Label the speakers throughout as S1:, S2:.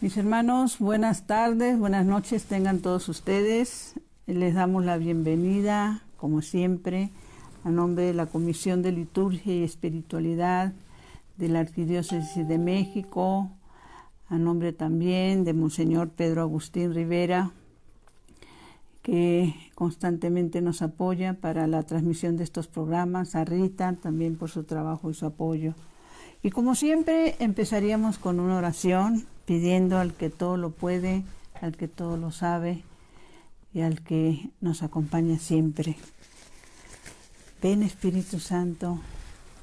S1: Mis hermanos, buenas tardes, buenas noches tengan todos ustedes. Les damos la bienvenida, como siempre, a nombre de la Comisión de Liturgia y Espiritualidad de la Arquidiócesis de México, a nombre también de Monseñor Pedro Agustín Rivera, que constantemente nos apoya para la transmisión de estos programas, a Rita también por su trabajo y su apoyo. Y como siempre, empezaríamos con una oración pidiendo al que todo lo puede, al que todo lo sabe y al que nos acompaña siempre. Ven, Espíritu Santo,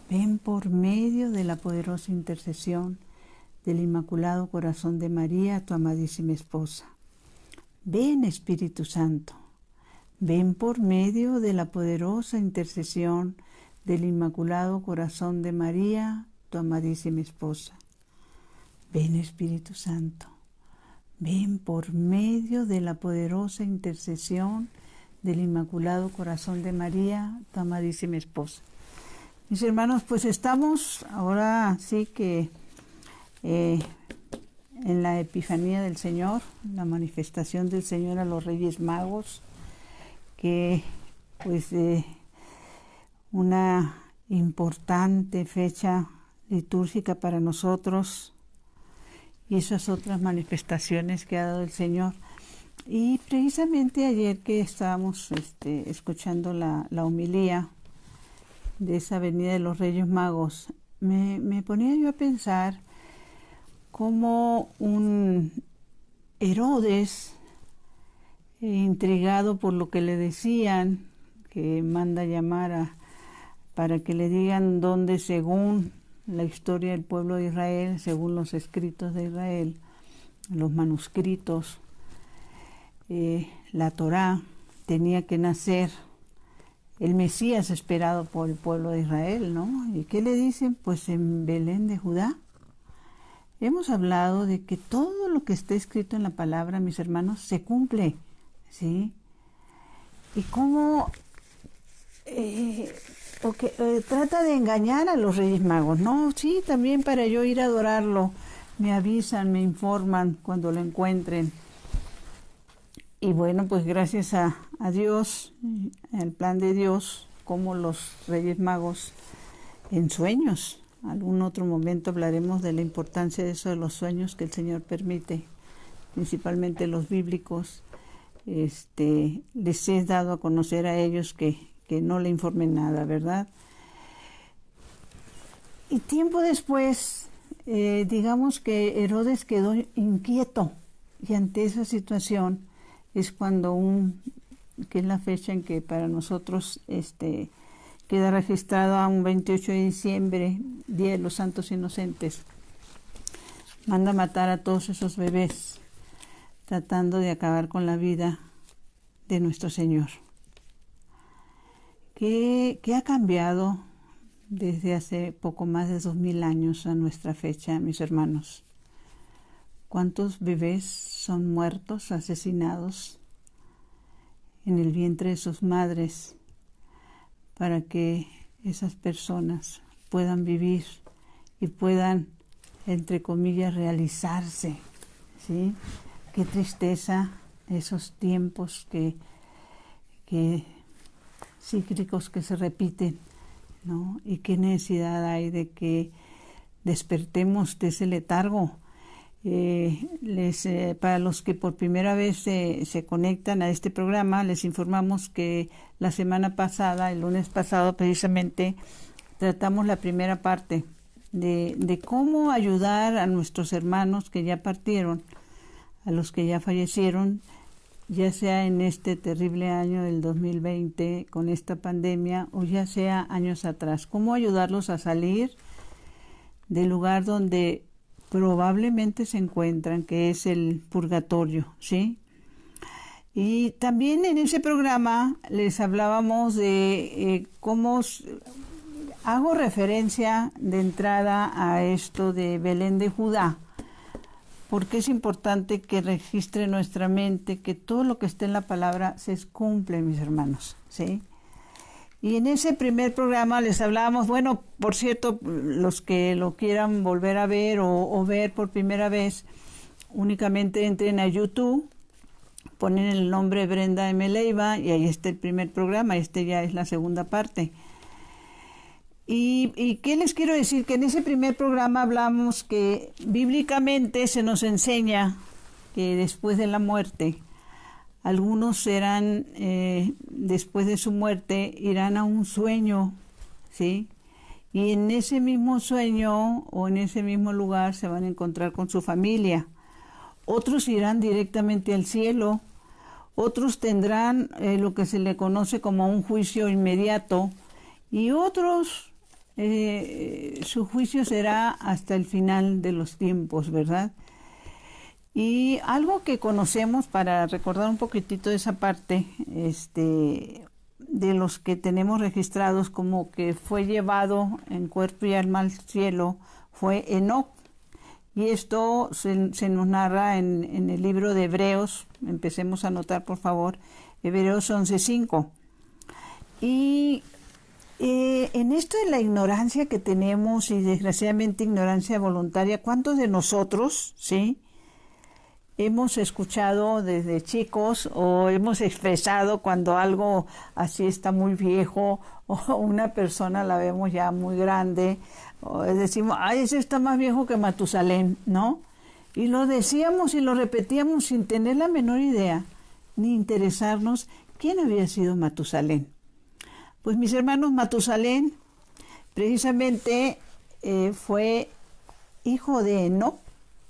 S1: ven por medio de la poderosa intercesión del Inmaculado Corazón de María, tu amadísima esposa. Ven, Espíritu Santo, ven por medio de la poderosa intercesión del Inmaculado Corazón de María, tu amadísima esposa. Ven, Espíritu Santo, ven por medio de la poderosa intercesión del Inmaculado Corazón de María, tu amadísima esposa. Mis hermanos, pues estamos ahora sí que en la Epifanía del Señor, la manifestación del Señor a los Reyes Magos, que pues una importante fecha litúrgica para nosotros y esas otras manifestaciones que ha dado el Señor. Y precisamente ayer que estábamos escuchando la homilía de esa venida de los Reyes Magos, me ponía yo a pensar cómo un Herodes, intrigado por lo que le decían, que manda llamar para que le digan dónde, según la historia del pueblo de Israel, según los escritos de Israel, los manuscritos, la Torá, tenía que nacer el Mesías esperado por el pueblo de Israel, ¿no? ¿Y qué le dicen? Pues en Belén de Judá. Hemos hablado de que todo lo que está escrito en la palabra, mis hermanos, se cumple, ¿sí? Y cómo trata de engañar a los Reyes Magos. No, sí, también para yo ir a adorarlo, me avisan, me informan cuando lo encuentren. Y bueno, pues gracias a Dios, al plan de Dios, como los Reyes Magos en sueños. Algún otro momento hablaremos de la importancia de eso de los sueños que el Señor permite, principalmente los bíblicos. Les he dado a conocer a ellos que no le informen nada, ¿verdad? Y tiempo después, digamos que Herodes quedó inquieto, y ante esa situación es cuando que es la fecha en que para nosotros queda registrado a un 28 de diciembre, Día de los Santos Inocentes, manda matar a todos esos bebés, tratando de acabar con la vida de nuestro Señor. ¿Qué ha cambiado desde hace poco más de 2000 años a nuestra fecha, mis hermanos? ¿Cuántos bebés son muertos, asesinados en el vientre de sus madres para que esas personas puedan vivir y puedan, entre comillas, realizarse, ¿sí? Qué tristeza esos tiempos que cíclicos que se repiten, ¿no? Y qué necesidad hay de que despertemos de ese letargo. Para los que por primera vez se conectan a este programa, les informamos que la semana pasada, el lunes pasado precisamente, tratamos la primera parte de cómo ayudar a nuestros hermanos que ya partieron, a los que ya fallecieron, ya sea en este terrible año del 2020 con esta pandemia o ya sea años atrás. Cómo ayudarlos a salir del lugar donde probablemente se encuentran, que es el purgatorio, ¿sí? Y también en ese programa les hablábamos de cómo hago referencia de entrada a esto de Belén de Judá, porque es importante que registre nuestra mente que todo lo que está en la palabra se cumple, mis hermanos, ¿sí? Y en ese primer programa les hablábamos, bueno, por cierto, los que lo quieran volver a ver o ver por primera vez, únicamente entren a YouTube, ponen el nombre Brenda M. Leiva y ahí está el primer programa. Este ya es la segunda parte. ¿Y qué les quiero decir? Que en ese primer programa hablamos que bíblicamente se nos enseña que después de la muerte, algunos serán, después de su muerte, irán a un sueño, ¿sí? Y en ese mismo sueño o en ese mismo lugar se van a encontrar con su familia. Otros irán directamente al cielo. Otros tendrán lo que se le conoce como un juicio inmediato. Y otros, su juicio será hasta el final de los tiempos, ¿verdad? Y algo que conocemos, para recordar un poquitito de esa parte, de los que tenemos registrados como que fue llevado en cuerpo y alma al cielo, fue Enoc. Y esto se nos narra en el libro de Hebreos. Empecemos a anotar, por favor, Hebreos 11:5. Y en esto de la ignorancia que tenemos, y desgraciadamente ignorancia voluntaria, ¿cuántos de nosotros, sí, hemos escuchado desde chicos o hemos expresado cuando algo así está muy viejo o una persona la vemos ya muy grande, o decimos, ay, ese está más viejo que Matusalén, ¿no? Y lo decíamos y lo repetíamos sin tener la menor idea ni interesarnos quién había sido Matusalén. Pues mis hermanos, Matusalén precisamente fue hijo de Enoc,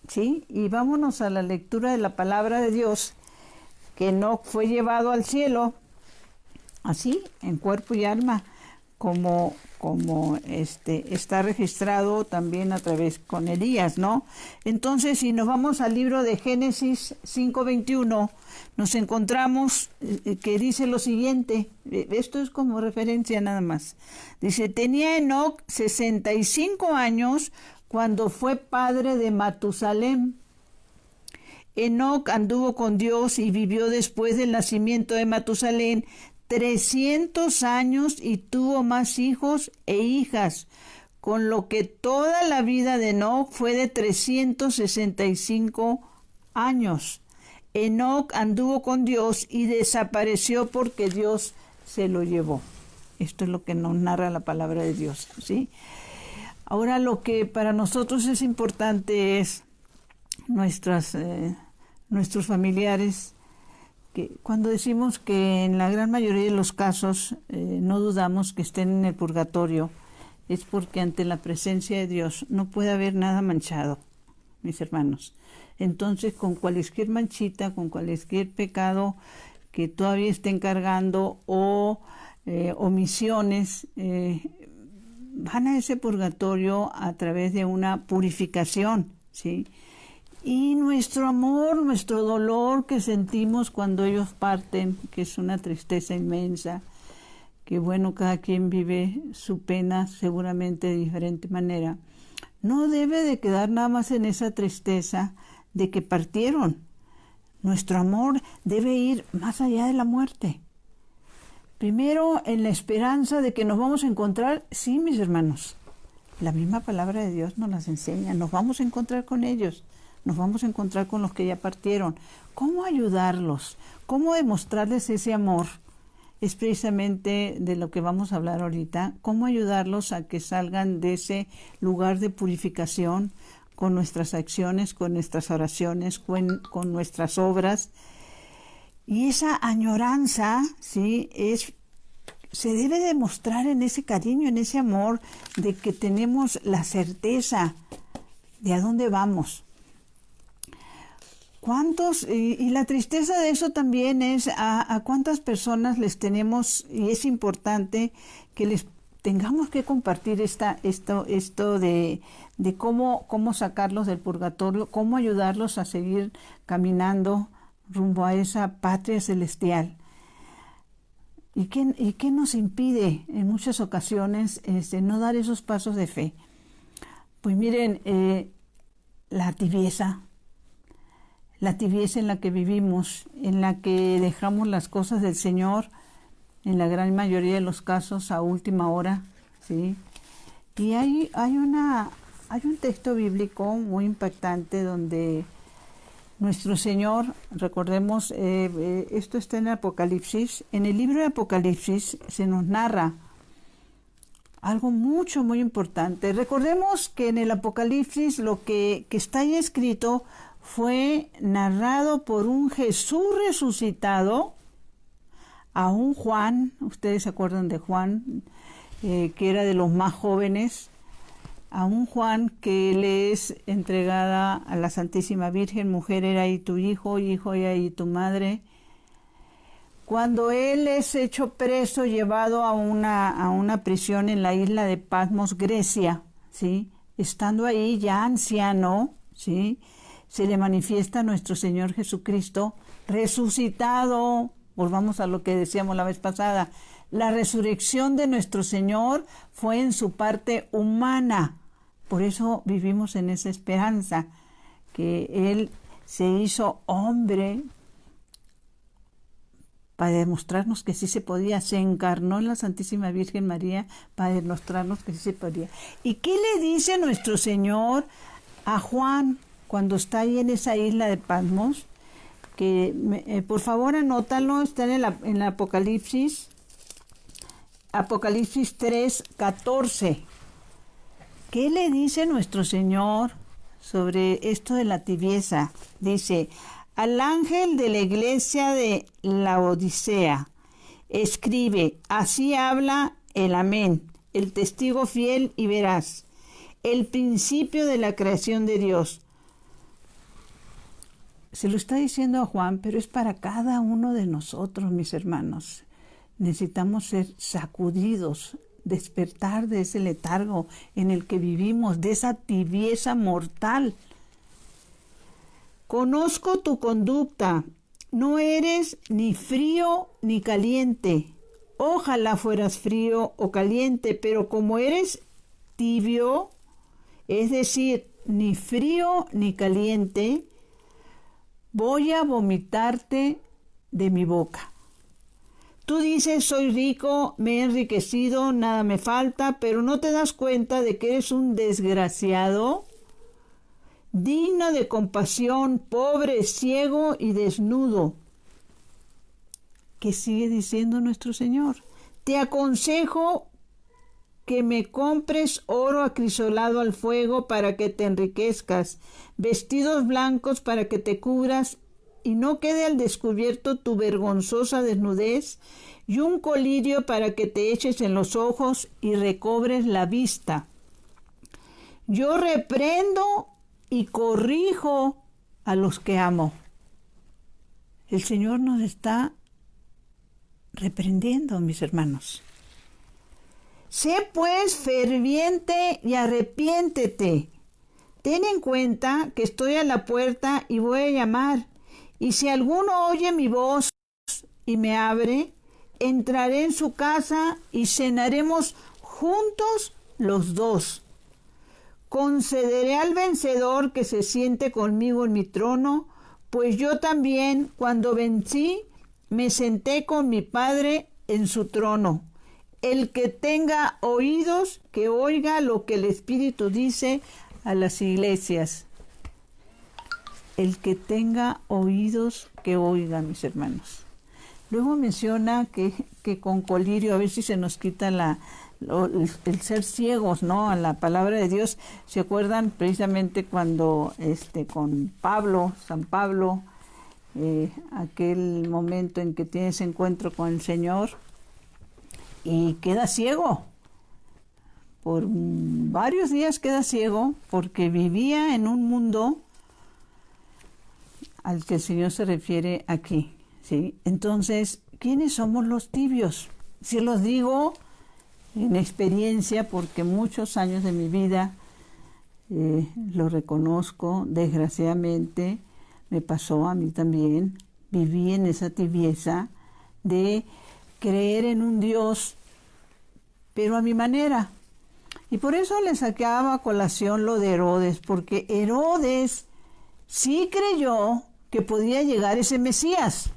S1: ¿sí? Y vámonos a la lectura de la palabra de Dios, que Enoc fue llevado al cielo, así, en cuerpo y alma, como está registrado también a través con Elías, ¿no? Entonces, si nos vamos al libro de Génesis 5:21, nos encontramos que dice lo siguiente, esto es como referencia nada más. Dice, tenía Enoc 65 años cuando fue padre de Matusalén. Enoc anduvo con Dios y vivió después del nacimiento de Matusalén 300 años y tuvo más hijos e hijas, con lo que toda la vida de Enoc fue de 365 años. Enoc anduvo con Dios y desapareció porque Dios se lo llevó. Esto es lo que nos narra la palabra de Dios, ¿sí? Ahora, lo que para nosotros es importante es nuestros familiares, que cuando decimos que en la gran mayoría de los casos no dudamos que estén en el purgatorio, es porque ante la presencia de Dios no puede haber nada manchado, mis hermanos. Entonces, con cualquier manchita, con cualquier pecado que todavía estén cargando o omisiones, van a ese purgatorio a través de una purificación, ¿sí? Y nuestro amor, nuestro dolor que sentimos cuando ellos parten, que es una tristeza inmensa, que bueno, cada quien vive su pena seguramente de diferente manera, no debe de quedar nada más en esa tristeza de que partieron. Nuestro amor debe ir más allá de la muerte. Primero, en la esperanza de que nos vamos a encontrar, sí, mis hermanos, la misma palabra de Dios nos las enseña, nos vamos a encontrar con ellos, nos vamos a encontrar con los que ya partieron. ¿Cómo ayudarlos? ¿Cómo demostrarles ese amor? Es precisamente de lo que vamos a hablar ahorita, cómo ayudarlos a que salgan de ese lugar de purificación con nuestras acciones, con nuestras oraciones, con nuestras obras. Y esa añoranza, ¿sí?, se debe demostrar en ese cariño, en ese amor, de que tenemos la certeza de a dónde vamos. Y la tristeza de eso también es a cuántas personas les tenemos, y es importante que les tengamos que compartir esto de cómo sacarlos del purgatorio, cómo ayudarlos a seguir caminando rumbo a esa patria celestial. ¿Y qué nos impide en muchas ocasiones no dar esos pasos de fe? Pues miren, la tibieza en la que vivimos, en la que dejamos las cosas del Señor, en la gran mayoría de los casos a última hora, ¿sí? Y hay un texto bíblico muy impactante donde Nuestro Señor, recordemos, esto está en Apocalipsis. En el libro de Apocalipsis se nos narra algo muy importante. Recordemos que en el Apocalipsis lo que está ahí escrito fue narrado por un Jesús resucitado a un Juan. Ustedes se acuerdan de Juan, que era de los más jóvenes, a un Juan que le es entregada a la Santísima Virgen: mujer, era ahí tu hijo, hijo, era ahí tu madre. Cuando él es hecho preso, llevado a una prisión en la isla de Patmos, Grecia, ¿sí? Estando ahí ya anciano, ¿sí? Se le manifiesta a nuestro Señor Jesucristo resucitado. Volvamos a lo que decíamos la vez pasada. La resurrección de nuestro Señor fue en su parte humana. Por eso vivimos en esa esperanza, que Él se hizo hombre para demostrarnos que sí se podía. Se encarnó en la Santísima Virgen María para demostrarnos que sí se podía. ¿Y qué le dice nuestro Señor a Juan cuando está ahí en esa isla de Patmos? Que por favor anótalo, está en el Apocalipsis, Apocalipsis 3:14. ¿Qué le dice nuestro Señor sobre esto de la tibieza? Dice: al ángel de la iglesia de Laodicea, escribe: así habla el Amén, el testigo fiel y veraz, el principio de la creación de Dios. Se lo está diciendo a Juan, pero es para cada uno de nosotros, mis hermanos. Necesitamos ser sacudidos, despertar de ese letargo en el que vivimos, de esa tibieza mortal. Conozco tu conducta, no eres ni frío ni caliente. Ojalá fueras frío o caliente, pero como eres tibio, es decir, ni frío ni caliente, voy a vomitarte de mi boca. Tú dices: soy rico, me he enriquecido, nada me falta, pero no te das cuenta de que eres un desgraciado, digno de compasión, pobre, ciego y desnudo. ¿Qué sigue diciendo nuestro Señor? Te aconsejo que me compres oro acrisolado al fuego para que te enriquezcas, vestidos blancos para que te cubras y no quede al descubierto tu vergonzosa desnudez, y un colirio para que te eches en los ojos y recobres la vista. Yo reprendo y corrijo a los que amo. El Señor nos está reprendiendo, mis hermanos. Sé pues ferviente y arrepiéntete. Ten en cuenta que estoy a la puerta y voy a llamar. Y si alguno oye mi voz y me abre, entraré en su casa y cenaremos juntos los dos. Concederé al vencedor que se siente conmigo en mi trono, pues yo también, cuando vencí, me senté con mi Padre en su trono. El que tenga oídos, que oiga lo que el Espíritu dice a las iglesias. El que tenga oídos, que oiga, mis hermanos. Luego menciona que con colirio, a ver si se nos quita el ser ciegos, ¿no? A la palabra de Dios. ¿Se acuerdan precisamente cuando con Pablo, San Pablo, aquel momento en que tiene ese encuentro con el Señor y queda ciego? Por varios días queda ciego porque vivía en un mundo al que el Señor se refiere aquí, ¿sí? Entonces, ¿quiénes somos los tibios? Si los digo en experiencia, porque muchos años de mi vida lo reconozco, desgraciadamente me pasó a mí también, viví en esa tibieza de creer en un Dios, pero a mi manera. Y por eso le sacaba a colación lo de Herodes, porque Herodes sí creyó que podía llegar ese Mesías.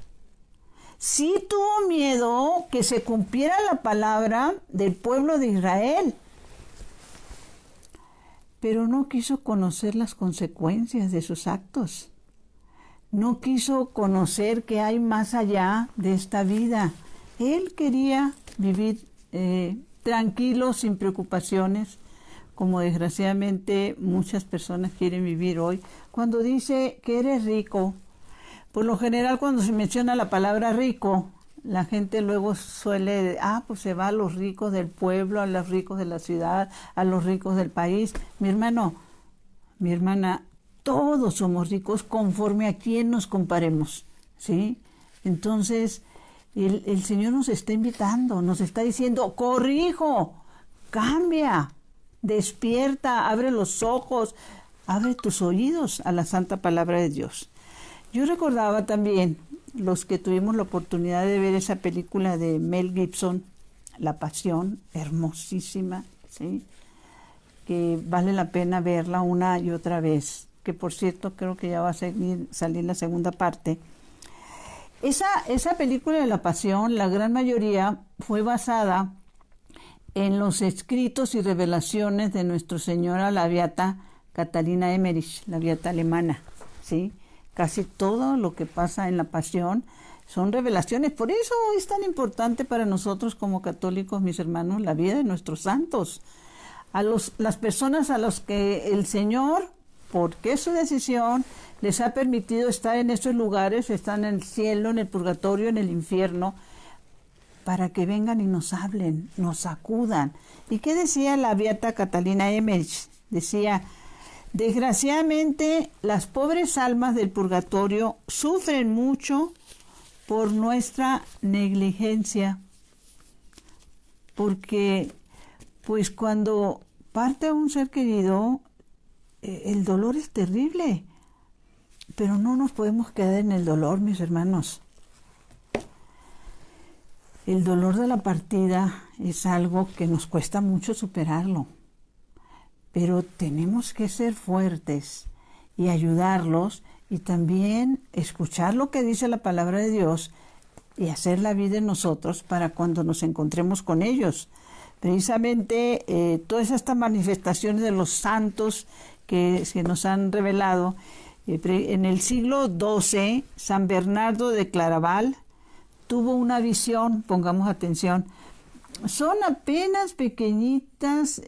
S1: Sí tuvo miedo que se cumpliera la palabra del pueblo de Israel, pero no quiso conocer las consecuencias de sus actos. no quiso conocer que hay más allá de esta vida. Él quería vivir tranquilo, sin preocupaciones, como desgraciadamente muchas personas quieren vivir hoy. Cuando dice que eres rico, por lo general cuando se menciona la palabra rico, la gente luego suele, pues se va a los ricos del pueblo, a los ricos de la ciudad, a los ricos del país. Mi hermano, mi hermana, todos somos ricos conforme a quién nos comparemos, ¿sí? Entonces, el Señor nos está invitando, nos está diciendo, corrijo, cambia, despierta, abre los ojos, abre tus oídos a la santa palabra de Dios. Yo recordaba también, los que tuvimos la oportunidad de ver esa película de Mel Gibson, La Pasión, hermosísima, ¿sí? Que vale la pena verla una y otra vez, que por cierto creo que ya va a salir la segunda parte. Esa película de La Pasión, la gran mayoría fue basada en los escritos y revelaciones de Nuestra Señora la Beata Catalina Emmerich, la beata alemana, ¿sí? Casi todo lo que pasa en la Pasión son revelaciones. Por eso es tan importante para nosotros como católicos, mis hermanos, la vida de nuestros santos. Las personas a las que el Señor, porque es su decisión, les ha permitido estar en esos lugares, están en el cielo, en el purgatorio, en el infierno, para que vengan y nos hablen, nos acudan. ¿Y qué decía la beata Catalina Emmerich? Decía, desgraciadamente las pobres almas del purgatorio sufren mucho por nuestra negligencia, porque pues cuando parte un ser querido, el dolor es terrible, pero no nos podemos quedar en el dolor, mis hermanos. El dolor de la partida es algo que nos cuesta mucho superarlo, pero tenemos que ser fuertes y ayudarlos y también escuchar lo que dice la palabra de Dios y hacer la vida en nosotros para cuando nos encontremos con ellos. Precisamente todas estas manifestaciones de los santos que nos han revelado, en el siglo XII, San Bernardo de Claraval tuvo una visión, pongamos atención. Son apenas pequeñitas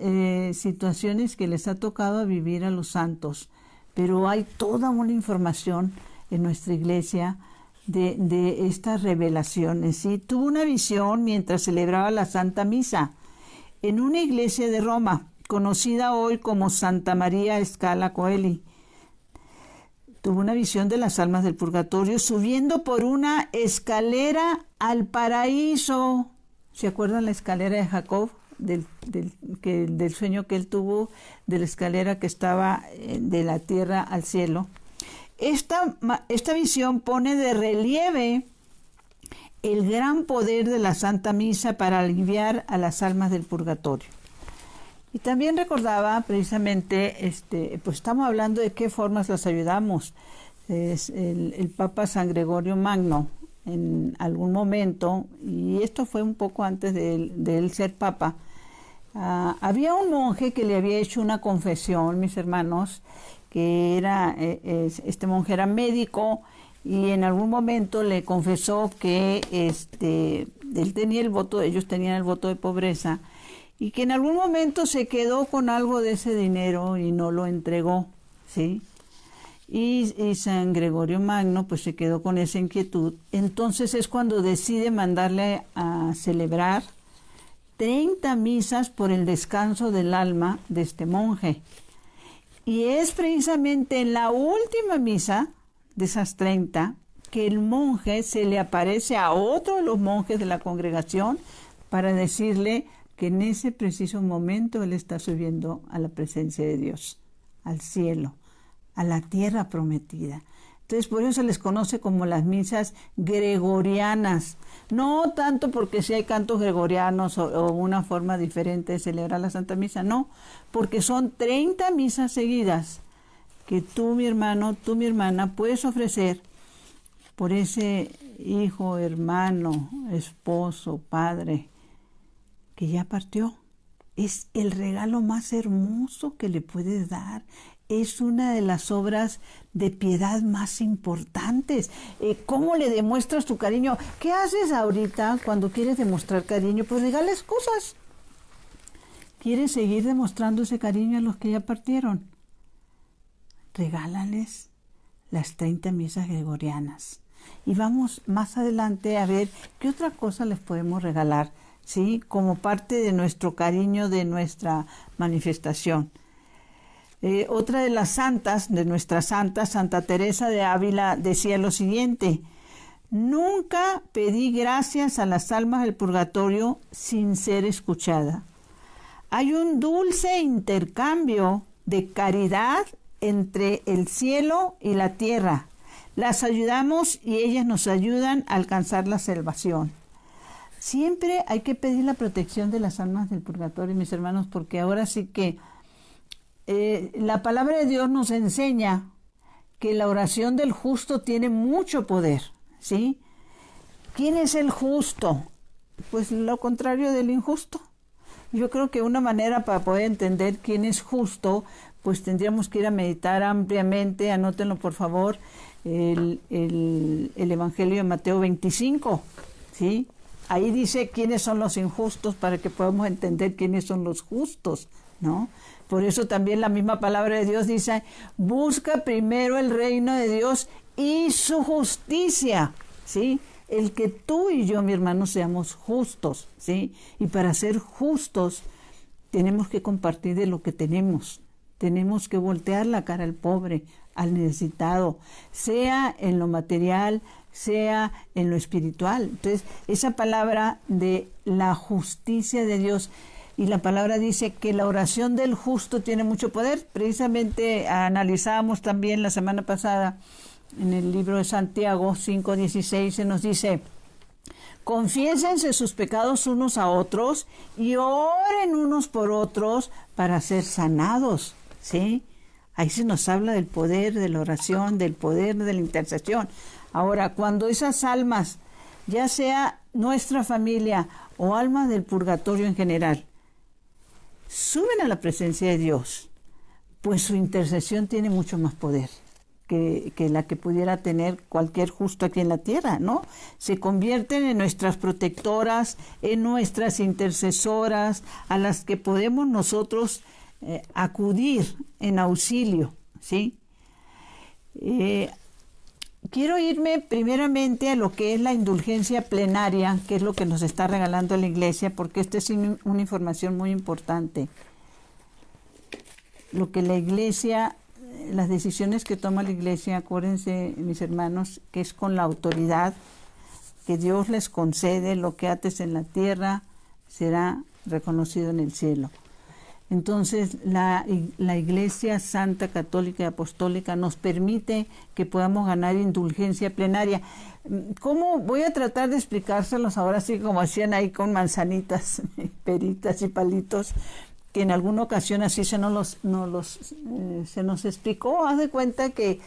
S1: situaciones que les ha tocado vivir a los santos, pero hay toda una información en nuestra iglesia de estas revelaciones, ¿sí? Tuvo una visión mientras celebraba la Santa Misa en una iglesia de Roma, conocida hoy como Santa María Scala Coeli. Tuvo una visión de las almas del purgatorio subiendo por una escalera al paraíso. ¿Se acuerdan la escalera de Jacob? Del sueño que él tuvo, de la escalera que estaba de la tierra al cielo. Esta visión pone de relieve el gran poder de la Santa Misa para aliviar a las almas del purgatorio. Y también recordaba precisamente, pues estamos hablando de qué formas las ayudamos. El Papa San Gregorio Magno, en algún momento, y esto fue un poco antes de él ser Papa, había un monje que le había hecho una confesión, mis hermanos, que era, este monje era médico, y en algún momento le confesó que él tenía ellos tenían el voto de pobreza, y que en algún momento se quedó con algo de ese dinero y no lo entregó, ¿sí? Y San Gregorio Magno pues se quedó con esa inquietud. Entonces es cuando decide mandarle a celebrar 30 misas por el descanso del alma de este monje. Y es precisamente en la última misa de esas 30 que el monje se le aparece a otro de los monjes de la congregación para decirle que en ese preciso momento él está subiendo a la presencia de Dios, al cielo, a la tierra prometida. Entonces por eso se les conoce como las misas gregorianas, no tanto porque si hay cantos gregorianos o una forma diferente de celebrar la Santa Misa, no, porque son 30 misas seguidas que tú, mi hermano, tú, mi hermana, puedes ofrecer por ese hijo, hermano, esposo, padre, que ya partió. Es el regalo más hermoso que le puedes dar, es una de las obras de piedad más importantes. ¿Cómo le demuestras tu cariño? ¿Qué haces ahorita cuando quieres demostrar cariño? Pues regales cosas. ¿Quieres seguir demostrando ese cariño a los que ya partieron? Regálales las 30 misas gregorianas. Y vamos más adelante a ver qué otra cosa les podemos regalar, ¿sí? Como parte de nuestro cariño, de nuestra manifestación. Otra de las santas, de nuestras santas, Santa Teresa de Ávila, decía lo siguiente: nunca pedí gracias a las almas del purgatorio sin ser escuchada. Hay un dulce intercambio de caridad entre el cielo y la tierra. Las ayudamos y ellas nos ayudan a alcanzar la salvación. Siempre hay que pedir la protección de las almas del purgatorio, mis hermanos, porque ahora sí que la palabra de Dios nos enseña que la oración del justo tiene mucho poder, ¿sí? ¿Quién es el justo? Pues lo contrario del injusto. Yo creo que una manera para poder entender quién es justo, pues tendríamos que ir a meditar ampliamente, anótenlo por favor, el Evangelio de Mateo 25, ¿sí? Ahí dice quiénes son los injustos para que podamos entender quiénes son los justos, ¿no? Por eso también la misma palabra de Dios dice: busca primero el reino de Dios y su justicia, ¿sí? El que tú y yo, mi hermano, seamos justos, ¿sí? Y para ser justos tenemos que compartir de lo que tenemos. Tenemos que voltear la cara al pobre, al necesitado, sea en lo material, sea en lo espiritual. Entonces, esa palabra de la justicia de Dios, y la palabra dice que la oración del justo tiene mucho poder. Precisamente analizábamos también la semana pasada en el libro de Santiago 5:16, se nos dice: confiésense sus pecados unos a otros y oren unos por otros para ser sanados, ¿sí? Ahí se nos habla del poder de la oración, del poder de la intercesión. Ahora, cuando esas almas, ya sea nuestra familia o almas del purgatorio en general, suben a la presencia de Dios, pues su intercesión tiene mucho más poder que la que pudiera tener cualquier justo aquí en la tierra, ¿no? Se convierten en nuestras protectoras, en nuestras intercesoras, a las que podemos nosotros acudir en auxilio, ¿sí? Quiero irme primeramente a lo que es la indulgencia plenaria, que es lo que nos está regalando la Iglesia, porque esta es una información muy importante. Lo que la Iglesia, las decisiones que toma la Iglesia, acuérdense, mis hermanos, que es con la autoridad que Dios les concede. Lo que ates en la tierra será reconocido en el cielo. Entonces, la Iglesia Santa, Católica y Apostólica nos permite que podamos ganar indulgencia plenaria. ¿Cómo? Voy a tratar de explicárselos ahora sí, como hacían ahí con manzanitas, peritas y palitos, que en alguna ocasión así se nos explicó. Haz de cuenta que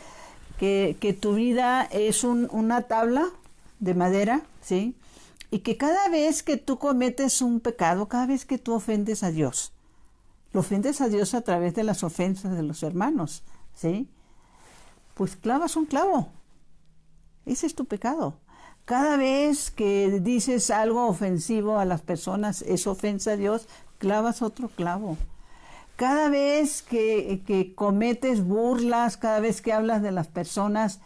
S1: tu vida es una tabla de madera, ¿sí? Y que cada vez que tú cometes un pecado, cada vez que tú ofendes a Dios, lo ofendes a Dios a través de las ofensas de los hermanos, ¿sí? Pues clavas un clavo. Ese es tu pecado. Cada vez que dices algo ofensivo a las personas, es ofensa a Dios, clavas otro clavo. Cada vez que cometes burlas, cada vez que hablas de las personas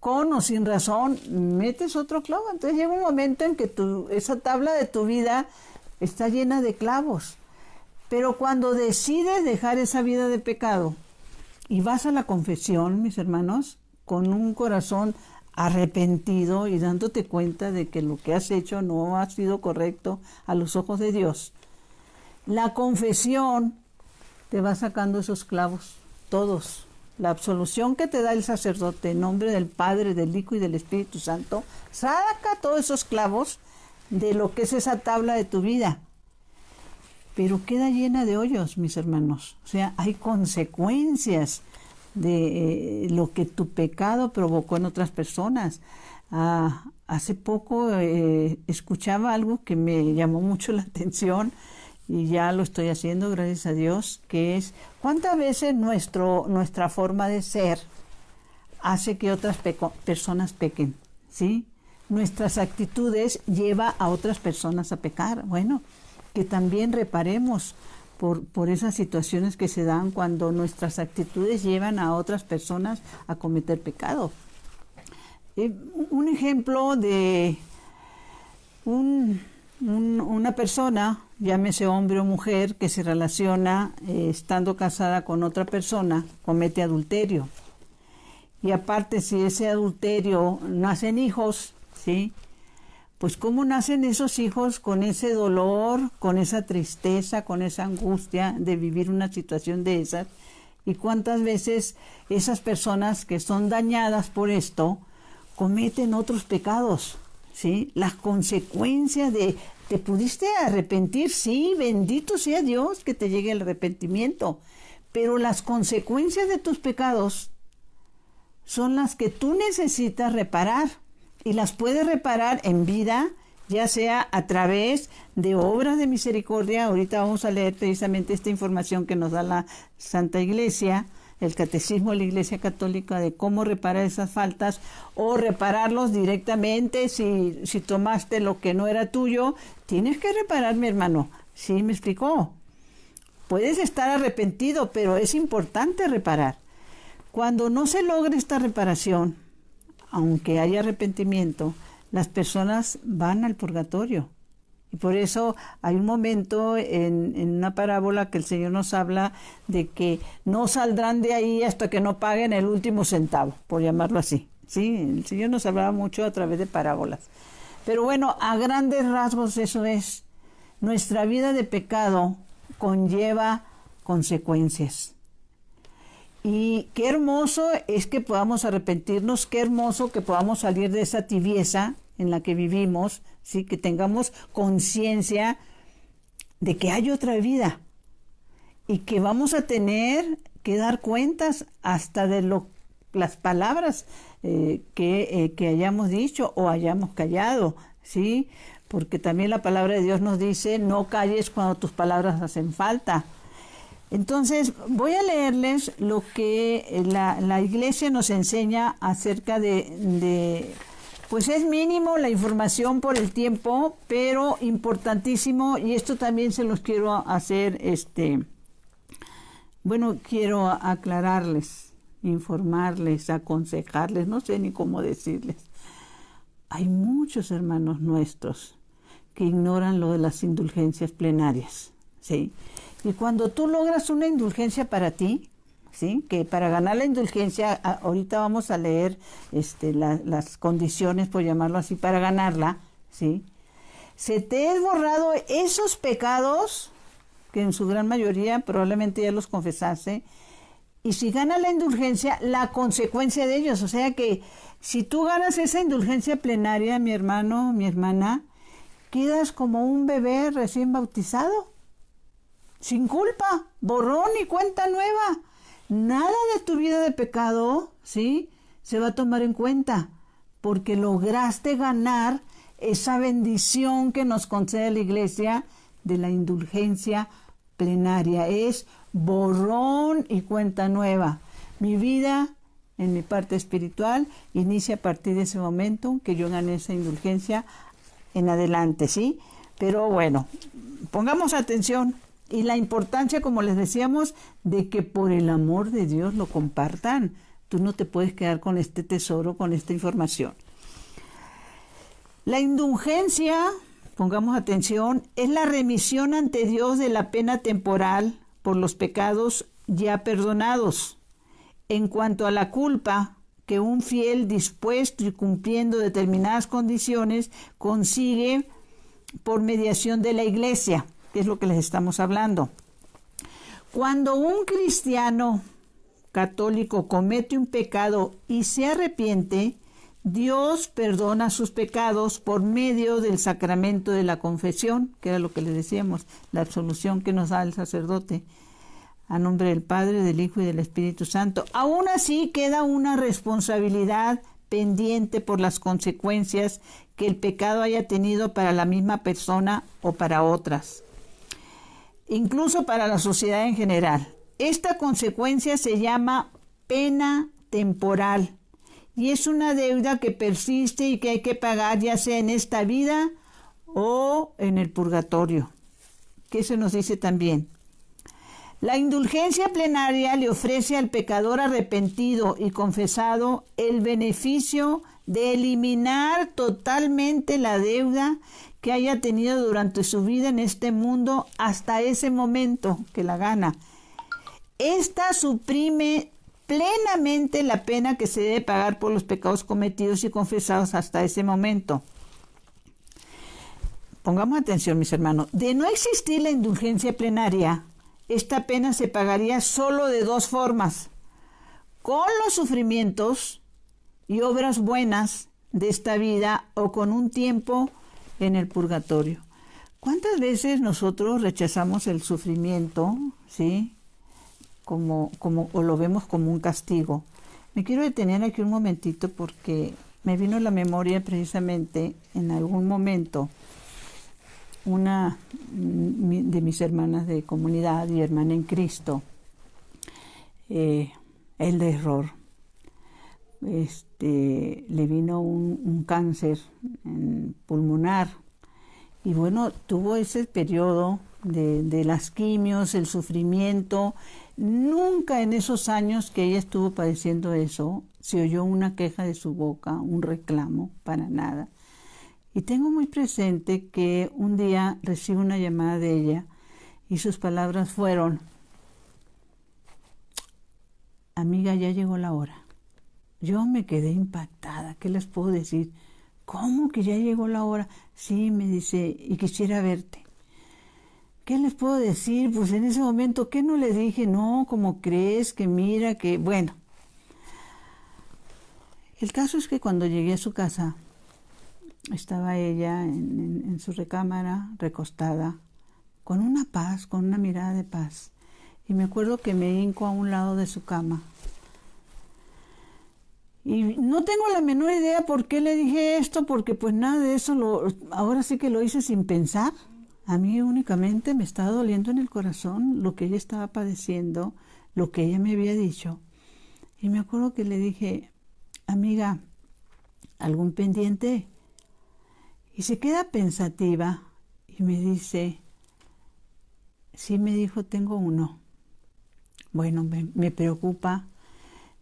S1: con o sin razón, metes otro clavo. Entonces llega un momento en que esa tabla de tu vida está llena de clavos. Pero cuando decides dejar esa vida de pecado y vas a la confesión, mis hermanos, con un corazón arrepentido y dándote cuenta de que lo que has hecho no ha sido correcto a los ojos de Dios, la confesión te va sacando esos clavos, todos. La absolución que te da el sacerdote en nombre del Padre, del Hijo y del Espíritu Santo, saca todos esos clavos de lo que es esa tabla de tu vida. Pero queda llena de hoyos, mis hermanos. O sea, hay consecuencias de lo que tu pecado provocó en otras personas. Hace poco escuchaba algo que me llamó mucho la atención, y ya lo estoy haciendo, gracias a Dios, que es cuántas veces nuestra forma de ser hace que otras personas pequen, ¿sí? Nuestras actitudes lleva a otras personas a pecar. Bueno, que también reparemos por esas situaciones que se dan cuando nuestras actitudes llevan a otras personas a cometer pecado. Un ejemplo de una persona, llámese hombre o mujer, que se relaciona estando casada con otra persona, comete adulterio. Y aparte, si ese adulterio nacen hijos, ¿sí? Pues ¿cómo nacen esos hijos con ese dolor, con esa tristeza, con esa angustia de vivir una situación de esas? Y cuántas veces esas personas que son dañadas por esto cometen otros pecados, ¿sí? Las consecuencias de, ¿te pudiste arrepentir? Sí, bendito sea Dios que te llegue el arrepentimiento. Pero las consecuencias de tus pecados son las que tú necesitas reparar. Y las puedes reparar en vida, ya sea a través de obras de misericordia. Ahorita vamos a leer precisamente esta información que nos da la Santa Iglesia, el Catecismo de la Iglesia Católica, de cómo reparar esas faltas, o repararlos directamente. Si tomaste lo que no era tuyo, tienes que reparar, mi hermano. ¿Sí me explicó? Puedes estar arrepentido, pero es importante reparar. Cuando no se logra esta reparación, aunque haya arrepentimiento, las personas van al purgatorio. Y por eso hay un momento en una parábola que el Señor nos habla de que no saldrán de ahí hasta que no paguen el último centavo, por llamarlo así. Sí, el Señor nos hablaba mucho a través de parábolas. Pero bueno, a grandes rasgos eso es. Nuestra vida de pecado conlleva consecuencias. Y qué hermoso es que podamos arrepentirnos, qué hermoso que podamos salir de esa tibieza en la que vivimos, ¿sí? Que tengamos conciencia de que hay otra vida y que vamos a tener que dar cuentas hasta de las palabras que hayamos dicho o hayamos callado, ¿sí? Porque también la palabra de Dios nos dice, no calles cuando tus palabras hacen falta. Entonces, voy a leerles lo que la Iglesia nos enseña acerca pues es mínimo la información por el tiempo, pero importantísimo, y esto también se los quiero hacer, quiero aclararles, informarles, aconsejarles, no sé ni cómo decirles. Hay muchos hermanos nuestros que ignoran lo de las indulgencias plenarias, ¿sí? Y cuando tú logras una indulgencia para ti, ¿sí? Que para ganar la indulgencia, ahorita vamos a leer las condiciones, por llamarlo así, para ganarla, ¿sí? Se te es borrado esos pecados, que en su gran mayoría probablemente ya los confesaste, y si ganas la indulgencia, la consecuencia de ellos. O sea que si tú ganas esa indulgencia plenaria, mi hermano, mi hermana, quedas como un bebé recién bautizado, sin culpa, borrón y cuenta nueva. Nada de tu vida de pecado, ¿sí?, se va a tomar en cuenta, porque lograste ganar esa bendición que nos concede la Iglesia de la indulgencia plenaria. Es borrón y cuenta nueva. Mi vida, en mi parte espiritual, inicia a partir de ese momento que yo gané esa indulgencia en adelante, ¿sí? Pero bueno, pongamos atención. Y la importancia, como les decíamos, de que por el amor de Dios lo compartan. Tú no te puedes quedar con este tesoro, con esta información. La indulgencia, pongamos atención, es la remisión ante Dios de la pena temporal por los pecados ya perdonados. En cuanto a la culpa que un fiel dispuesto y cumpliendo determinadas condiciones consigue por mediación de la Iglesia, que es lo que les estamos hablando. Cuando un cristiano católico comete un pecado y se arrepiente, Dios perdona sus pecados por medio del sacramento de la confesión, que era lo que les decíamos, la absolución que nos da el sacerdote, a nombre del Padre, del Hijo y del Espíritu Santo. Aún así queda una responsabilidad pendiente por las consecuencias que el pecado haya tenido para la misma persona o para otras. incluso para la sociedad en general. Esta consecuencia se llama pena temporal y es una deuda que persiste y que hay que pagar ya sea en esta vida o en el purgatorio. ¿Qué se nos dice también? La indulgencia plenaria le ofrece al pecador arrepentido y confesado el beneficio de eliminar totalmente la deuda que haya tenido durante su vida en este mundo hasta ese momento que la gana. Esta suprime plenamente la pena que se debe pagar por los pecados cometidos y confesados hasta ese momento. Pongamos atención, mis hermanos. De no existir la indulgencia plenaria, esta pena se pagaría solo de dos formas: con los sufrimientos y obras buenas de esta vida o con un tiempo en el purgatorio. ¿Cuántas veces nosotros rechazamos el sufrimiento, sí? O lo vemos como un castigo. Me quiero detener aquí un momentito porque me vino a la memoria precisamente en algún momento una de mis hermanas de comunidad y hermana en Cristo, el de error. Le vino un cáncer pulmonar y bueno, tuvo ese periodo de las quimios, el sufrimiento. Nunca en esos años que ella estuvo padeciendo eso se oyó una queja de su boca, un reclamo, para nada. Y tengo muy presente que un día recibo una llamada de ella y sus palabras fueron: amiga, ya llegó la hora. Yo me quedé impactada. ¿Qué les puedo decir? ¿Cómo que ya llegó la hora? Sí, me dice, y quisiera verte. ¿Qué les puedo decir? Pues en ese momento, ¿qué no le dije? No, ¿cómo crees? Que mira, que... Bueno, el caso es que cuando llegué a su casa, estaba ella en su recámara, recostada, con una paz, con una mirada de paz. Y me acuerdo que me hinco a un lado de su cama. Y no tengo la menor idea por qué le dije esto, porque pues nada de eso, ahora sí que lo hice sin pensar. A mí únicamente me estaba doliendo en el corazón lo que ella estaba padeciendo, lo que ella me había dicho. Y me acuerdo que le dije, amiga, ¿algún pendiente? Y se queda pensativa y me dice, sí, me dijo, tengo uno. Bueno, me preocupa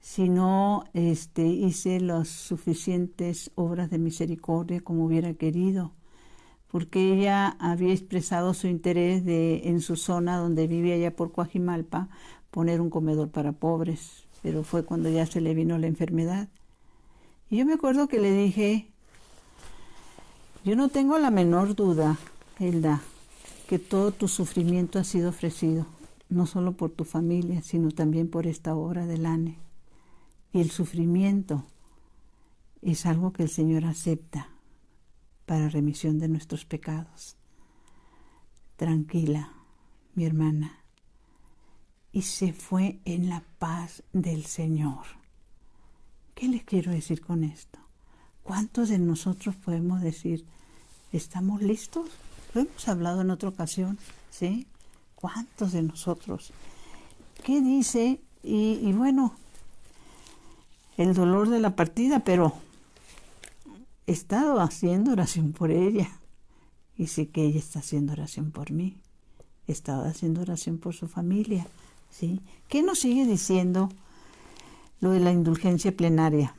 S1: si no hice las suficientes obras de misericordia como hubiera querido, porque ella había expresado su interés en su zona donde vive allá por Coajimalpa, poner un comedor para pobres, pero fue cuando ya se le vino la enfermedad. Y yo me acuerdo que le dije, yo no tengo la menor duda, Hilda, que todo tu sufrimiento ha sido ofrecido, no solo por tu familia, sino también por esta obra del ANE. Y el sufrimiento es algo que el Señor acepta para remisión de nuestros pecados. Tranquila, mi hermana. Y se fue en la paz del Señor. ¿Qué les quiero decir con esto? ¿Cuántos de nosotros podemos decir, estamos listos? Lo hemos hablado en otra ocasión, ¿sí? ¿Cuántos de nosotros? ¿Qué dice? Y bueno, el dolor de la partida, pero he estado haciendo oración por ella y sé que ella está haciendo oración por mí. He estado haciendo oración por su familia, ¿sí? ¿Qué nos sigue diciendo lo de la indulgencia plenaria?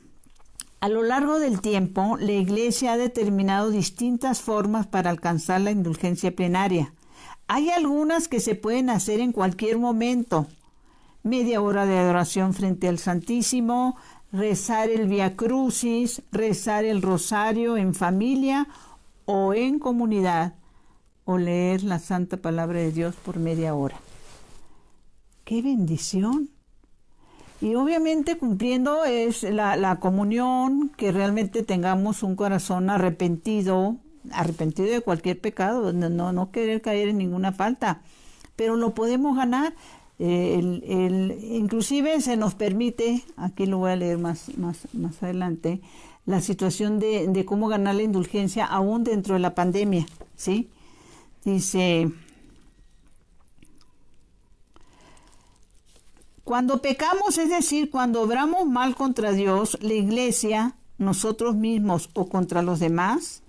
S1: A lo largo del tiempo, la Iglesia ha determinado distintas formas para alcanzar la indulgencia plenaria. Hay algunas que se pueden hacer en cualquier momento. Media hora de adoración frente al Santísimo, rezar el Vía Crucis, rezar el Rosario en familia o en comunidad, o leer la Santa Palabra de Dios por media hora. ¡Qué bendición! Y obviamente cumpliendo es la comunión, que realmente tengamos un corazón arrepentido de cualquier pecado, no querer caer en ninguna falta, pero lo podemos ganar. Inclusive se nos permite, aquí lo voy a leer más adelante, la situación de cómo ganar la indulgencia aún dentro de la pandemia, ¿sí? Dice, Cuando pecamos, es decir, cuando obramos mal contra Dios, la iglesia, nosotros mismos o contra los demás,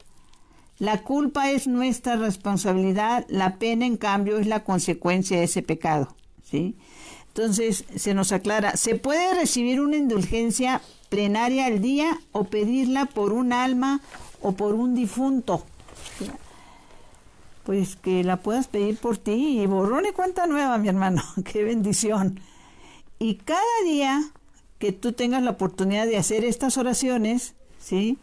S1: la culpa es nuestra responsabilidad, la pena, en cambio, es la consecuencia de ese pecado, ¿sí? Entonces, se nos aclara, se puede recibir una indulgencia plenaria al día o pedirla por un alma o por un difunto. Pues que la puedas pedir por ti y borrón y cuenta nueva, mi hermano. ¡Qué bendición! Y cada día que tú tengas la oportunidad de hacer estas oraciones, ¿sí?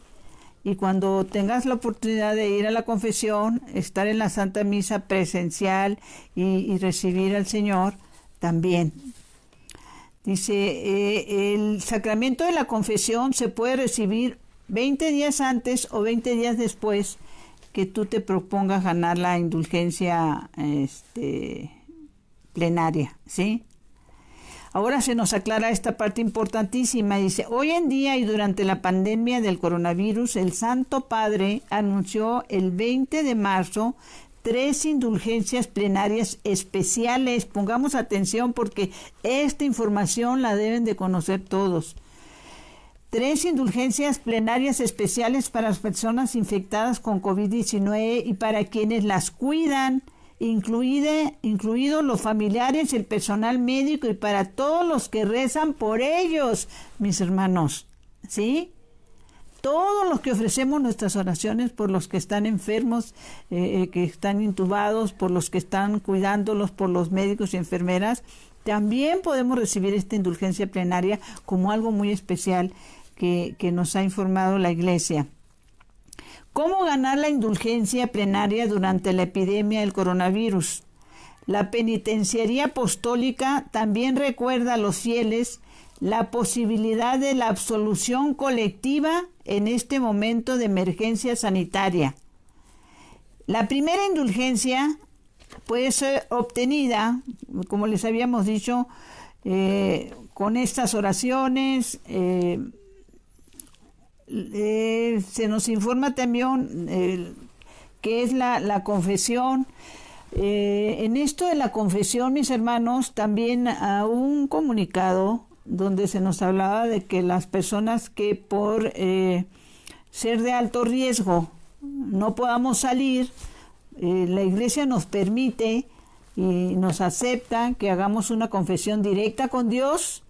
S1: Y cuando tengas la oportunidad de ir a la confesión, estar en la Santa Misa presencial y recibir al Señor, también. Dice, el sacramento de la confesión se puede recibir 20 días antes o 20 días después que tú te propongas ganar la indulgencia plenaria, ¿sí? Ahora se nos aclara esta parte importantísima. Dice, hoy en día y durante la pandemia del coronavirus, el Santo Padre anunció el 20 de marzo 3 indulgencias plenarias especiales. Pongamos atención porque esta información la deben de conocer todos. 3 indulgencias plenarias especiales para las personas infectadas con COVID-19 y para quienes las cuidan, incluidos los familiares, el personal médico y para todos los que rezan por ellos, mis hermanos, ¿sí? Todos los que ofrecemos nuestras oraciones por los que están enfermos, que están intubados, por los que están cuidándolos, por los médicos y enfermeras, también podemos recibir esta indulgencia plenaria como algo muy especial que nos ha informado la Iglesia. ¿Cómo ganar la indulgencia plenaria durante la epidemia del coronavirus? La penitenciaría apostólica también recuerda a los fieles la posibilidad de la absolución colectiva en este momento de emergencia sanitaria. La primera indulgencia puede ser obtenida, como les habíamos dicho, con estas oraciones. Se nos informa también qué es la confesión. En esto de la confesión, mis hermanos, también hubo un comunicado donde se nos hablaba de que las personas que por ser de alto riesgo no podamos salir, la Iglesia nos permite y nos acepta que hagamos una confesión directa con Dios,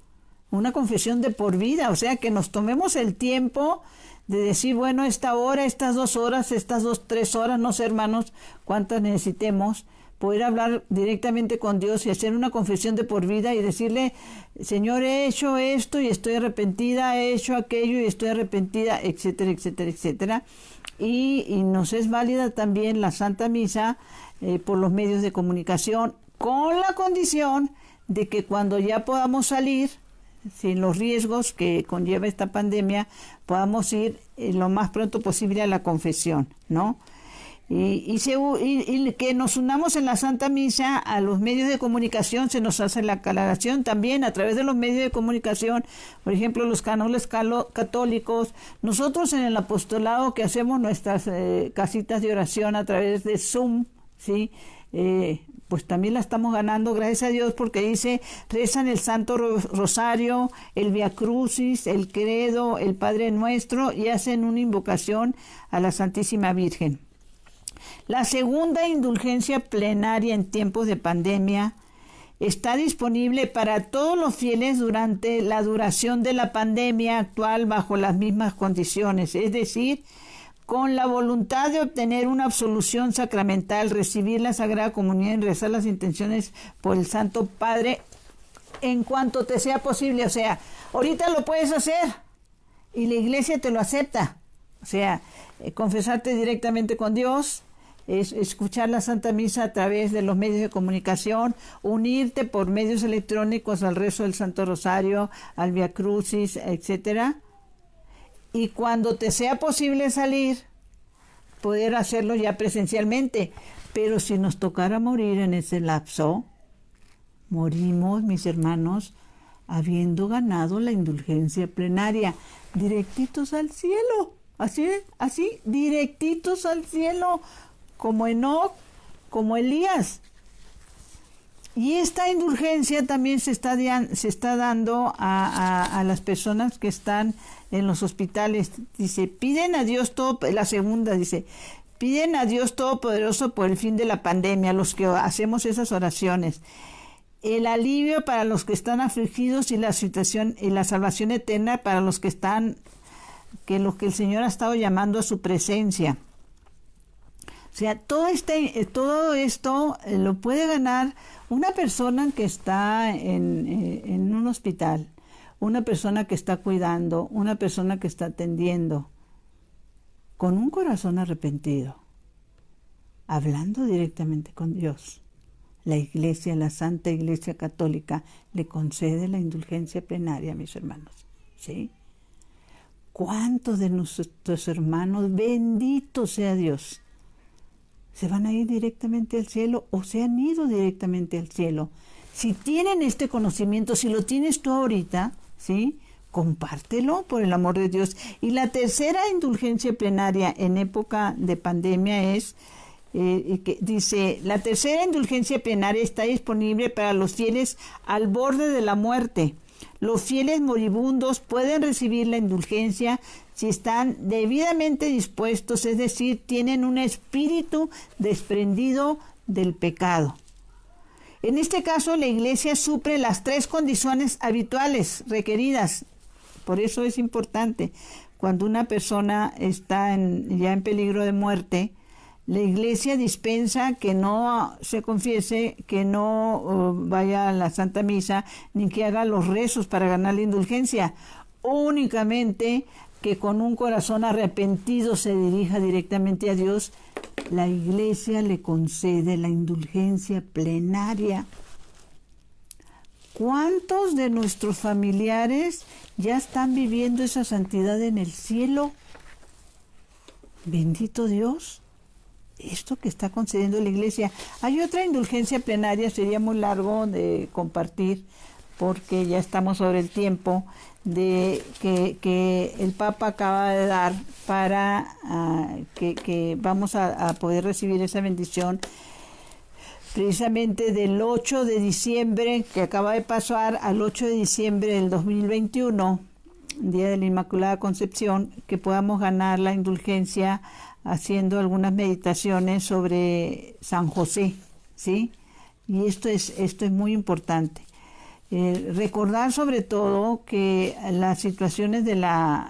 S1: una confesión de por vida, o sea, que nos tomemos el tiempo de decir, bueno, esta hora, estas 2 horas, estas 3 horas, no sé, hermanos, cuántas necesitemos, poder hablar directamente con Dios y hacer una confesión de por vida y decirle, Señor, he hecho esto y estoy arrepentida, he hecho aquello y estoy arrepentida, etcétera, etcétera, etcétera. Y nos es válida también la Santa Misa por los medios de comunicación, con la condición de que cuando ya podamos salir, sin los riesgos que conlleva esta pandemia, podamos ir lo más pronto posible a la confesión, ¿no? Y que nos unamos en la Santa Misa a los medios de comunicación, se nos hace la aclaración también a través de los medios de comunicación, por ejemplo, los canales católicos. Nosotros en el apostolado que hacemos nuestras casitas de oración a través de Zoom, ¿sí? Pues también la estamos ganando, gracias a Dios, porque dice, rezan el Santo Rosario, el Via Crucis, el Credo, el Padre Nuestro y hacen una invocación a la Santísima Virgen. La segunda indulgencia plenaria en tiempos de pandemia está disponible para todos los fieles durante la duración de la pandemia actual bajo las mismas condiciones, es decir, con la voluntad de obtener una absolución sacramental, recibir la Sagrada Comunión y rezar las intenciones por el Santo Padre en cuanto te sea posible. O sea, ahorita lo puedes hacer y la Iglesia te lo acepta. O sea, confesarte directamente con Dios, escuchar la Santa Misa a través de los medios de comunicación, unirte por medios electrónicos al rezo del Santo Rosario, al Via Crucis, etcétera. Y cuando te sea posible salir, poder hacerlo ya presencialmente. Pero si nos tocara morir en ese lapso, morimos, mis hermanos, habiendo ganado la indulgencia plenaria, directitos al cielo, así, directitos al cielo, como Enoc, como Elías. Y esta indulgencia también se está dando a las personas que están en los hospitales. Dice, piden a Dios todo, la segunda dice, piden a Dios Todopoderoso por el fin de la pandemia, los que hacemos esas oraciones. El alivio para los que están afligidos y la situación y la salvación eterna para los que están, que lo que el Señor ha estado llamando a su presencia. O sea, todo esto lo puede ganar una persona que está en un hospital, una persona que está cuidando, una persona que está atendiendo, con un corazón arrepentido, hablando directamente con Dios. La Iglesia, la Santa Iglesia Católica, le concede la indulgencia plenaria, mis hermanos. ¿Sí? ¿Cuántos de nuestros hermanos, bendito sea Dios, se van a ir directamente al cielo o se han ido directamente al cielo? Si tienen este conocimiento, si lo tienes tú ahorita, ¿sí?, compártelo por el amor de Dios. Y la tercera indulgencia plenaria en época de pandemia es, que dice, la tercera indulgencia plenaria está disponible para los fieles al borde de la muerte. Los fieles moribundos pueden recibir la indulgencia si están debidamente dispuestos, es decir, tienen un espíritu desprendido del pecado. En este caso, la Iglesia suple las 3 condiciones habituales requeridas. Por eso es importante, cuando una persona está ya en peligro de muerte, la Iglesia dispensa que no se confiese, que no vaya a la Santa Misa, ni que haga los rezos para ganar la indulgencia. Únicamente que con un corazón arrepentido se dirija directamente a Dios, la Iglesia le concede la indulgencia plenaria. ¿Cuántos de nuestros familiares ya están viviendo esa santidad en el cielo? Bendito Dios. Esto que está concediendo la Iglesia. Hay otra indulgencia plenaria, sería muy largo de compartir, porque ya estamos sobre el tiempo, de que el Papa acaba de dar para que vamos a poder recibir esa bendición precisamente del 8 de diciembre, que acaba de pasar, al 8 de diciembre del 2021, Día de la Inmaculada Concepción, que podamos ganar la indulgencia haciendo algunas meditaciones sobre San José, ¿sí? Y esto es muy importante. Recordar sobre todo que las situaciones de la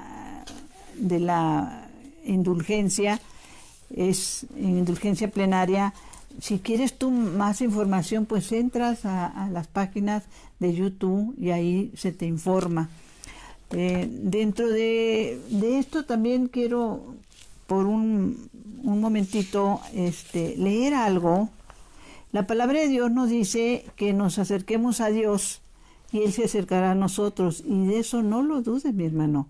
S1: indulgencia, indulgencia plenaria. Si quieres tú más información, pues entras a las páginas de YouTube y ahí se te informa. Dentro de esto también quiero por un momentito leer algo. La palabra de Dios nos dice que nos acerquemos a Dios y Él se acercará a nosotros, y de eso no lo dudes, mi hermano.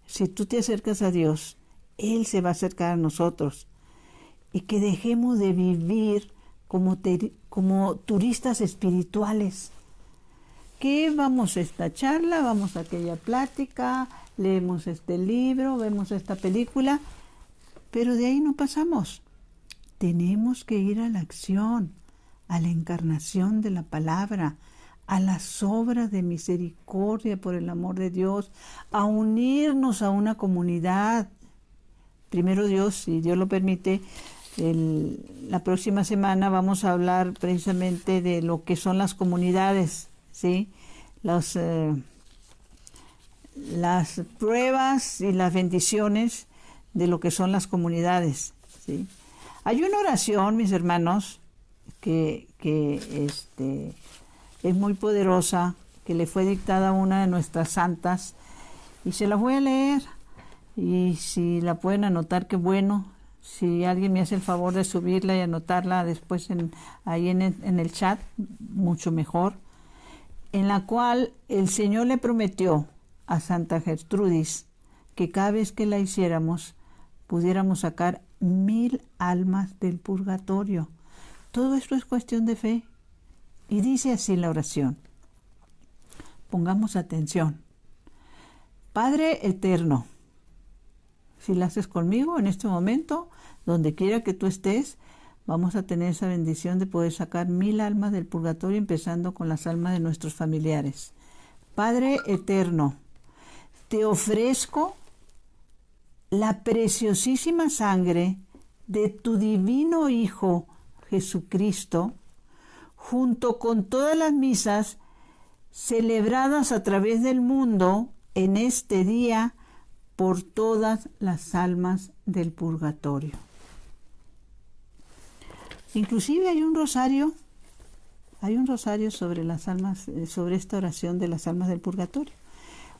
S1: Si tú te acercas a Dios, Él se va a acercar a nosotros. Y que dejemos de vivir como turistas espirituales. Que vamos a esta charla, vamos a aquella plática, leemos este libro, vemos esta película, pero de ahí no pasamos. Tenemos que ir a la acción, a la encarnación de la palabra, a las obras de misericordia por el amor de Dios, a unirnos a una comunidad. Primero Dios, si Dios lo permite, la próxima semana vamos a hablar precisamente de lo que son las comunidades, ¿sí? Las pruebas y las bendiciones de lo que son las comunidades, ¿sí? Hay una oración, mis hermanos, que es muy poderosa, que le fue dictada a una de nuestras santas, y se la voy a leer, y si la pueden anotar, qué bueno. Si alguien me hace el favor de subirla y anotarla después ahí en el chat, mucho mejor. En la cual el Señor le prometió a Santa Gertrudis que cada vez que la hiciéramos, pudiéramos sacar 1000 almas del purgatorio. Todo esto es cuestión de fe. Y dice así la oración. Pongamos atención. Padre eterno, si la haces conmigo en este momento, donde quiera que tú estés, vamos a tener esa bendición de poder sacar 1000 almas del purgatorio, empezando con las almas de nuestros familiares. Padre eterno, te ofrezco la preciosísima sangre de tu divino Hijo Jesucristo, junto con todas las misas celebradas a través del mundo en este día por todas las almas del purgatorio. Inclusive hay un rosario sobre las almas, sobre esta oración de las almas del purgatorio.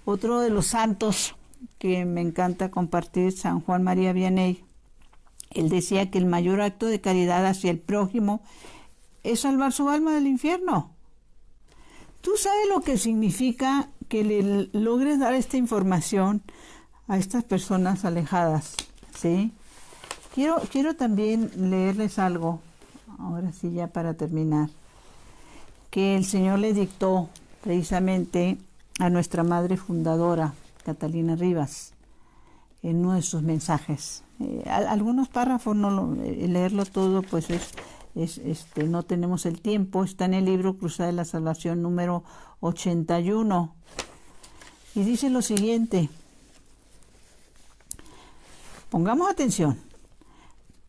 S1: Otro de los santos que me encanta compartir, San Juan María Vianney, él decía que el mayor acto de caridad hacia el prójimo es salvar su alma del infierno. ¿Tú sabes lo que significa que le logres dar esta información a estas personas alejadas? ¿Sí? Quiero también leerles algo, ahora sí ya para terminar, que el Señor le dictó precisamente a nuestra madre fundadora, Catalina Rivas, en uno de sus mensajes. Algunos párrafos, leerlo todo, pues no tenemos el tiempo. Está en el libro Cruzada de la Salvación número 81. Y dice lo siguiente. Pongamos atención.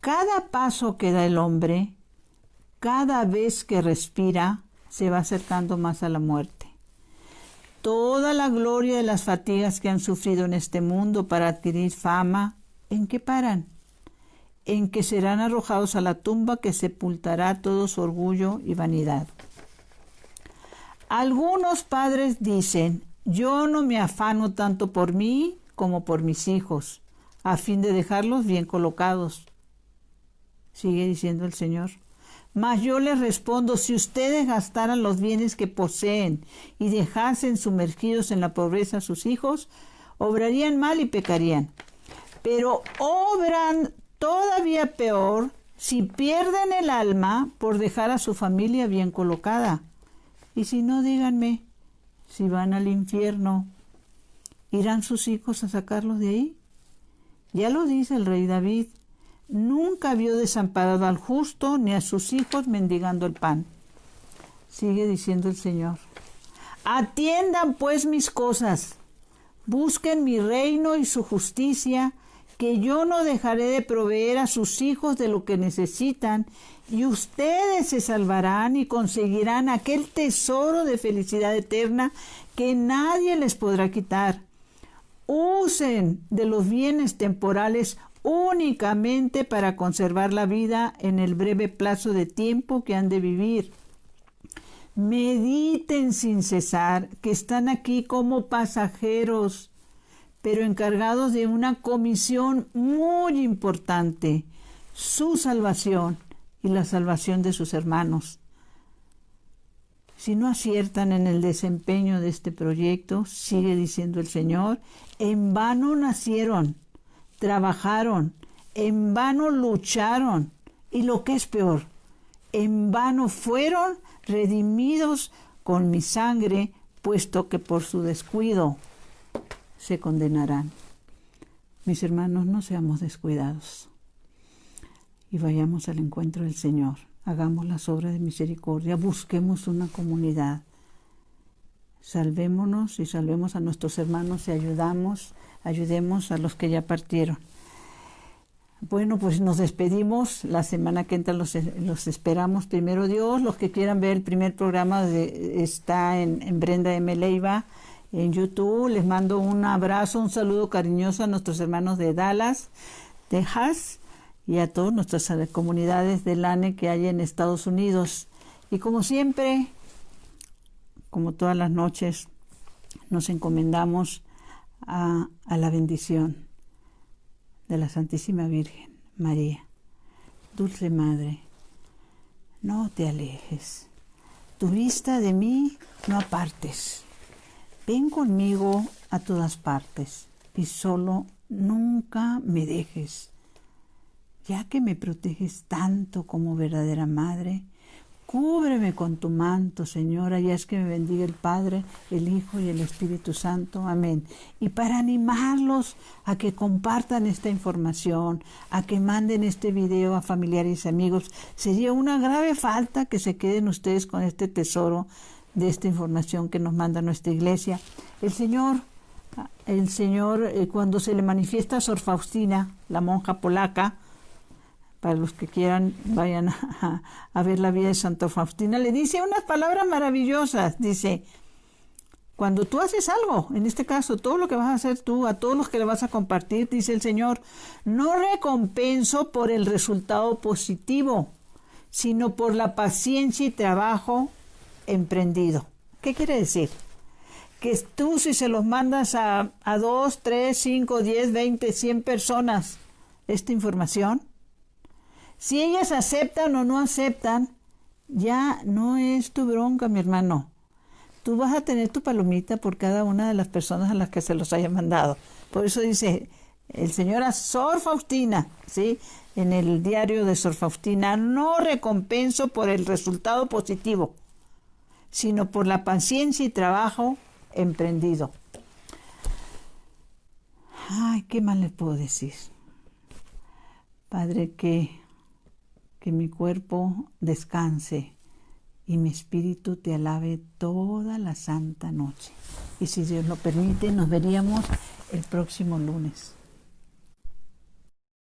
S1: Cada paso que da el hombre, cada vez que respira, se va acercando más a la muerte. Toda la gloria de las fatigas que han sufrido en este mundo para adquirir fama, ¿en qué paran? En que serán arrojados a la tumba que sepultará todo su orgullo y vanidad. Algunos padres dicen, yo no me afano tanto por mí como por mis hijos, a fin de dejarlos bien colocados. Sigue diciendo el Señor. Mas yo les respondo, si ustedes gastaran los bienes que poseen y dejasen sumergidos en la pobreza a sus hijos, obrarían mal y pecarían. Pero obran todavía peor si pierden el alma por dejar a su familia bien colocada. Y si no, díganme, si van al infierno, ¿irán sus hijos a sacarlos de ahí? Ya lo dice el rey David. Nunca vio desamparado al justo ni a sus hijos mendigando el pan. Sigue diciendo el Señor. Atiendan pues mis cosas, busquen mi reino y su justicia, que yo no dejaré de proveer a sus hijos de lo que necesitan, y ustedes se salvarán y conseguirán aquel tesoro de felicidad eterna que nadie les podrá quitar. Usen de los bienes temporales únicamente para conservar la vida en el breve plazo de tiempo que han de vivir. Mediten sin cesar que están aquí como pasajeros, pero encargados de una comisión muy importante, su salvación y la salvación de sus hermanos. Si no aciertan en el desempeño de este proyecto, sigue diciendo el Señor, en vano nacieron, trabajaron, en vano lucharon, y lo que es peor, en vano fueron redimidos con mi sangre, puesto que por su descuido se condenarán. Mis hermanos, no seamos descuidados y vayamos al encuentro del Señor. Hagamos las obras de misericordia, busquemos una comunidad. Salvémonos y salvemos a nuestros hermanos y ayudemos a los que ya partieron. Bueno, pues nos despedimos. La semana que entra los esperamos, primero Dios. Los que quieran ver el primer programa está en Brenda M. Leiva en YouTube. Les mando un abrazo, un saludo cariñoso a nuestros hermanos de Dallas, Texas, y a todas nuestras comunidades del ANE que hay en Estados Unidos. Y como siempre, como todas las noches, nos encomendamos a la bendición de la Santísima Virgen María. Dulce Madre, no te alejes, tu vista de mí no apartes. Ven conmigo a todas partes y solo nunca me dejes. Ya que me proteges tanto como verdadera madre, Cúbreme con tu manto, Señora, y haz que me bendiga el Padre, el Hijo y el Espíritu Santo. Amén. Y para animarlos a que compartan esta información, a que manden este video a familiares y amigos, sería una grave falta que se queden ustedes con este tesoro de esta información que nos manda nuestra iglesia. El Señor, cuando se le manifiesta a Sor Faustina, la monja polaca, para los que quieran, vayan a ver la vida de Santa Faustina, le dice unas palabras maravillosas. Dice, cuando tú haces algo, en este caso, todo lo que vas a hacer tú, a todos los que le vas a compartir, dice el Señor, no recompenso por el resultado positivo, sino por la paciencia y trabajo emprendido. ¿Qué quiere decir? Que tú, si se los mandas a 2, 3, 5, 10, 20, 100 personas esta información, si ellas aceptan o no aceptan, ya no es tu bronca, mi hermano. Tú vas a tener tu palomita por cada una de las personas a las que se los haya mandado. Por eso dice el Señor a Sor Faustina, ¿sí? En el diario de Sor Faustina, no recompenso por el resultado positivo, sino por la paciencia y trabajo emprendido. Ay, ¿qué más les puedo decir? Padre, que mi cuerpo descanse y mi espíritu te alabe toda la santa noche. Y si Dios lo permite, nos veríamos el próximo lunes.